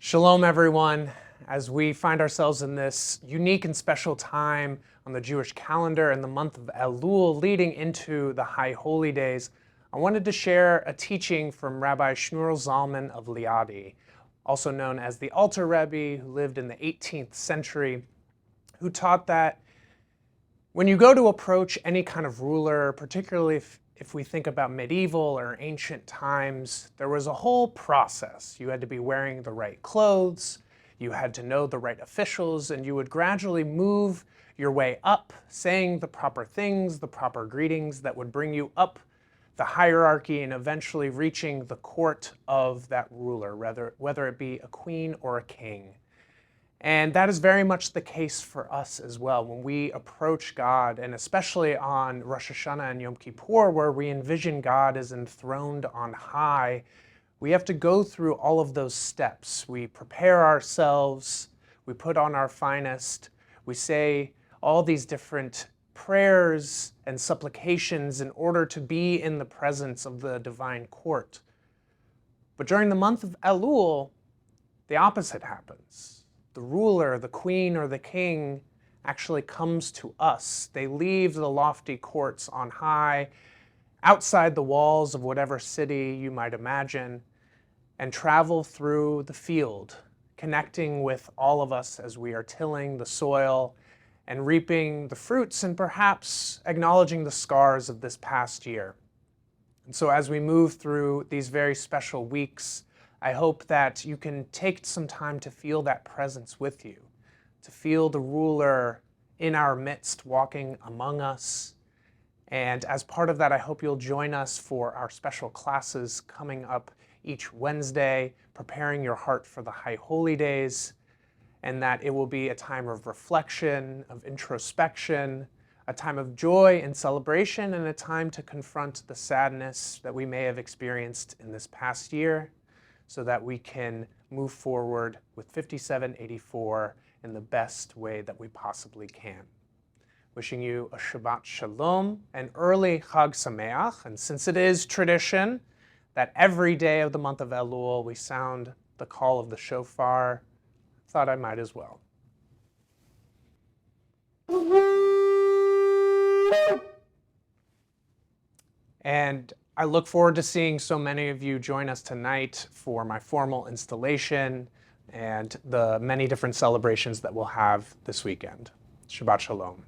Shalom, everyone. As we find ourselves in this unique and special time on the Jewish calendar in the month of Elul leading into the High Holy Days, I wanted to share a teaching from Rabbi Shmuel Zalman of Liadi, also known as the Alter Rebbe, who lived in the 18th century, who taught that when you go to approach any kind of ruler, particularly if we think about medieval or ancient times, there was a whole process. You had to be wearing the right clothes, you had to know the right officials, and you would gradually move your way up, saying the proper things, the proper greetings that would bring you up the hierarchy and eventually reaching the court of that ruler, whether it be a queen or a king. And that is very much the case for us as well. When we approach God, and especially on Rosh Hashanah and Yom Kippur, where we envision God as enthroned on high, we have to go through all of those steps. We prepare ourselves, we put on our finest, we say all these different prayers and supplications in order to be in the presence of the divine court. But during the month of Elul, the opposite happens. The ruler, the queen, or the king actually comes to us. They leave the lofty courts on high, outside the walls of whatever city you might imagine, and travel through the field, connecting with all of us as we are tilling the soil and reaping the fruits and perhaps acknowledging the scars of this past year. And so as we move through these very special weeks, I hope that you can take some time to feel that presence with you, to feel the ruler in our midst walking among us. And as part of that, I hope you'll join us for our special classes coming up each Wednesday, preparing your heart for the High Holy Days, and that it will be a time of reflection, of introspection, a time of joy and celebration, and a time to confront the sadness that we may have experienced in this past year, so that we can move forward with 5784 in the best way that we possibly can. Wishing you a Shabbat Shalom, an early Chag Sameach, and since it is tradition that every day of the month of Elul we sound the call of the shofar, I thought I might as well. And I look forward to seeing so many of you join us tonight for my formal installation and the many different celebrations that we'll have this weekend. Shabbat Shalom.